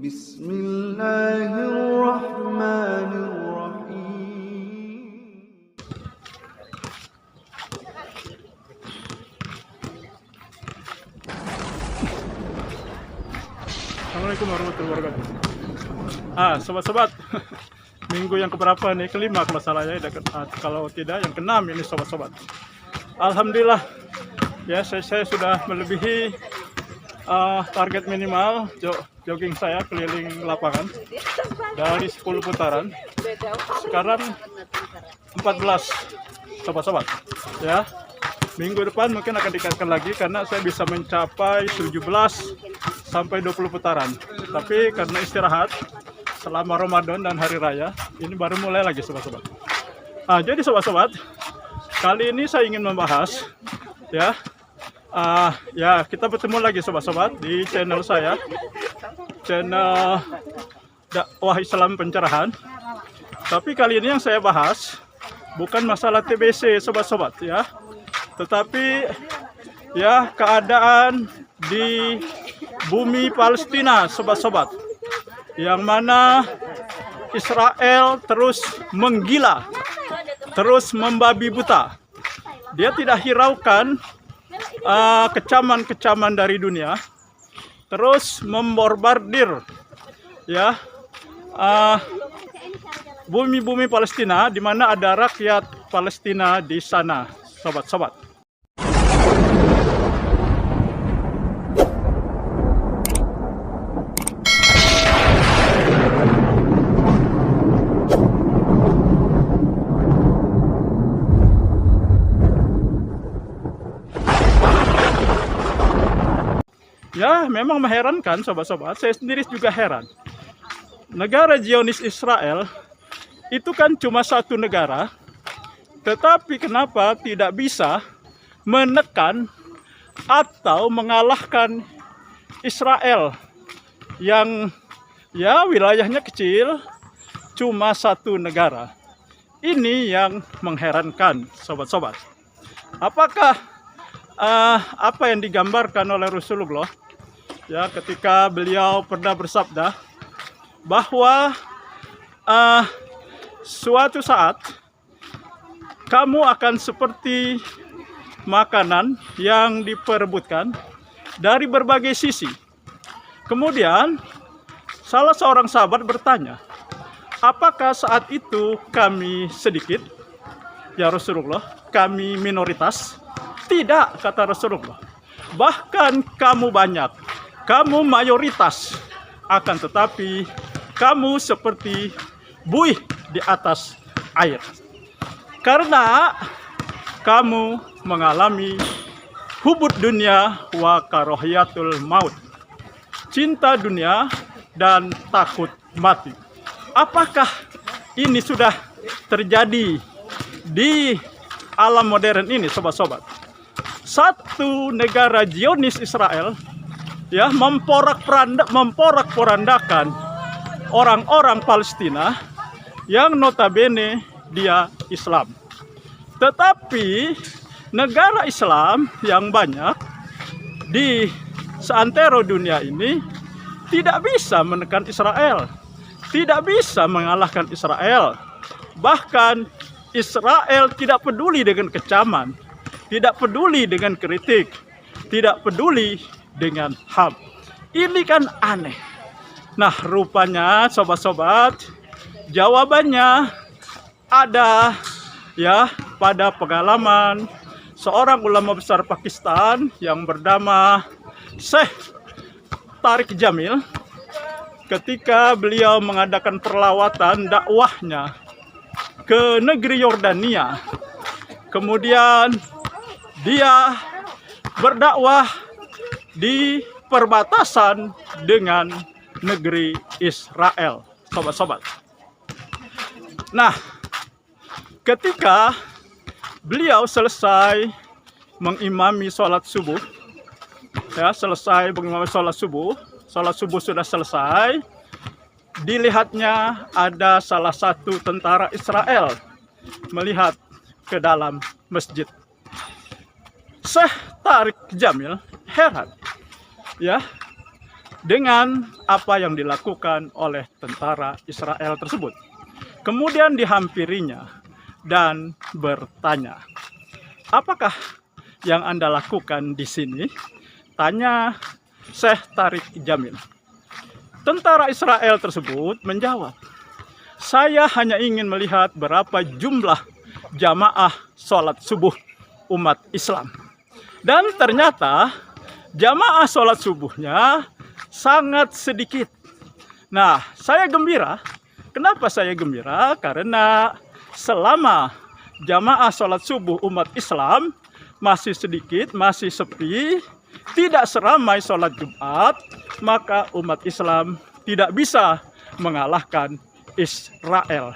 Bismillahirrahmanirrahim. Assalamualaikum warahmatullahi wabarakatuh. Sobat-sobat, minggu yang keberapa nih? Kelima kalau salah ya, kalau tidak yang keenam ini sobat-sobat. Alhamdulillah ya, saya sudah melebihi target minimal jogging saya keliling lapangan dari 10 putaran. Sekarang 14 sobat-sobat ya. Minggu depan mungkin akan ditingkatkan lagi karena saya bisa mencapai 17 sampai 20 putaran. Tapi karena istirahat selama Ramadan dan hari raya, ini baru mulai lagi sobat-sobat. Jadi sobat-sobat, kali ini saya ingin membahas ya, kita bertemu lagi sobat-sobat di channel saya, channel Dakwah Islam Pencerahan. Tapi kali ini yang saya bahas bukan masalah TBC sobat-sobat ya, tetapi ya keadaan di bumi Palestina sobat-sobat, yang mana Israel terus menggila, terus membabi buta. Dia tidak hiraukan kecaman-kecaman dari dunia, terus membombardir ya bumi-bumi Palestina, di mana ada rakyat Palestina di sana sobat-sobat. Ya, memang mengherankan sobat-sobat. Saya sendiri juga heran. Negara Zionis Israel itu kan cuma satu negara, tetapi kenapa tidak bisa menekan atau mengalahkan Israel yang ya wilayahnya kecil, cuma satu negara. Ini yang mengherankan sobat-sobat. Apakah apa yang digambarkan oleh Rasulullah ya ketika beliau pernah bersabda bahwa suatu saat kamu akan seperti makanan yang diperebutkan dari berbagai sisi. Kemudian salah seorang sahabat bertanya, apakah saat itu kami sedikit? Ya Rasulullah, kami minoritas. Tidak, kata Rasulullah. Bahkan kamu banyak, kamu mayoritas. Akan tetapi kamu seperti buih di atas air. Karena kamu mengalami hubud dunia wa karohiyatul maut. Cinta dunia dan takut mati. Apakah ini sudah terjadi di alam modern ini sobat-sobat? Satu negara Zionis Israel ya memporak-porandakan orang-orang Palestina yang notabene dia Islam. Tetapi negara Islam yang banyak di seantero dunia ini tidak bisa menekan Israel, tidak bisa mengalahkan Israel. Bahkan Israel tidak peduli dengan kecaman, tidak peduli dengan kritik, tidak peduli dengan HAM. Ini kan aneh. Nah, rupanya sobat-sobat, jawabannya ada ya pada pengalaman seorang ulama besar Pakistan yang bernama Syekh Tariq Jamil ketika beliau mengadakan perlawatan dakwahnya ke negeri Yordania. Kemudian dia berdakwah di perbatasan dengan negeri Israel, sobat-sobat. Nah, ketika beliau selesai mengimami sholat subuh, ya selesai mengimami sholat subuh sudah selesai, dilihatnya ada salah satu tentara Israel melihat ke dalam masjid. Syekh Tariq Jamil heran, ya, dengan apa yang dilakukan oleh tentara Israel tersebut. Kemudian dihampirinya dan bertanya, "Apakah yang Anda lakukan di sini?" Tanya Syekh Tariq Jamil. Tentara Israel tersebut menjawab, "Saya hanya ingin melihat berapa jumlah jamaah sholat subuh umat Islam." Dan ternyata jamaah sholat subuhnya sangat sedikit. Nah, saya gembira. Kenapa saya gembira? Karena selama jamaah sholat subuh umat Islam masih sedikit, masih sepi, tidak seramai sholat Jumat, maka umat Islam tidak bisa mengalahkan Israel.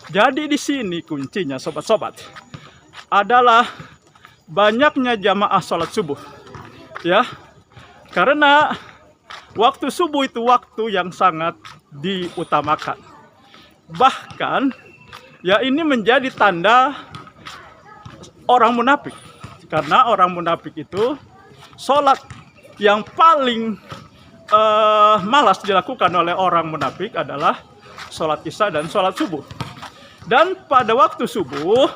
Jadi di sini kuncinya, sobat-sobat, adalah banyaknya jamaah sholat subuh. Ya, karena waktu subuh itu waktu yang sangat diutamakan. Bahkan, ya ini menjadi tanda orang munafik. Karena orang munafik itu sholat yang paling malas dilakukan oleh orang munafik adalah sholat isya dan sholat subuh. Dan pada waktu subuh,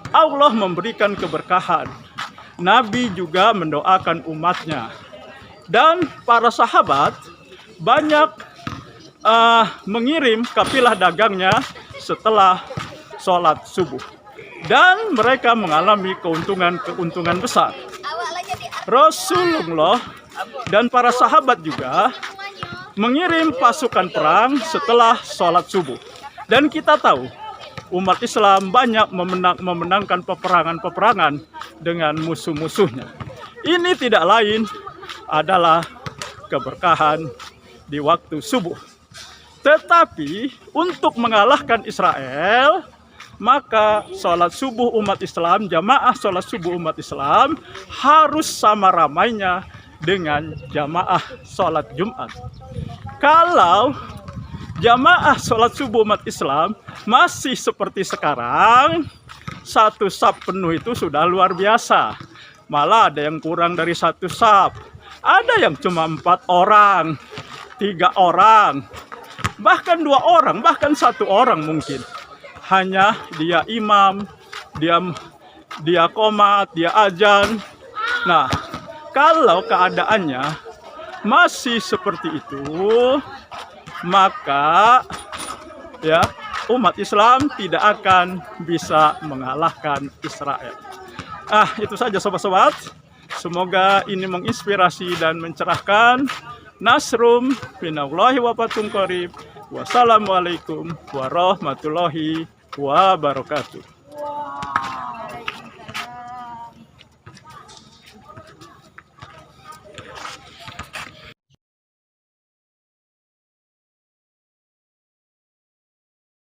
Allah memberikan keberkahan. Nabi juga mendoakan umatnya. Dan para sahabat banyak mengirim kafilah dagangnya setelah sholat subuh. Dan mereka mengalami keuntungan besar. Rasulullah dan para sahabat juga mengirim pasukan perang setelah sholat subuh. Dan kita tahu, umat Islam banyak memenangkan peperangan-peperangan dengan musuh-musuhnya. Ini tidak lain adalah keberkahan di waktu subuh. Tetapi untuk mengalahkan Israel, maka sholat subuh umat Islam, jamaah sholat subuh umat Islam harus sama ramainya dengan jamaah sholat Jumat. Kalau jamaah sholat subuh umat Islam masih seperti sekarang, satu saf penuh itu sudah luar biasa. Malah ada yang kurang dari satu saf. Ada yang cuma 4 orang, 3 orang, bahkan 2 orang, bahkan 1 orang mungkin. Hanya dia imam, dia qomat, dia azan. Nah, kalau keadaannya masih seperti itu, maka ya umat Islam tidak akan bisa mengalahkan Israel. Itu saja sobat-sobat. Semoga ini menginspirasi dan mencerahkan. Nasrum minallahi wa fatun qarib. Wassalamualaikum warahmatullahi wabarakatuh.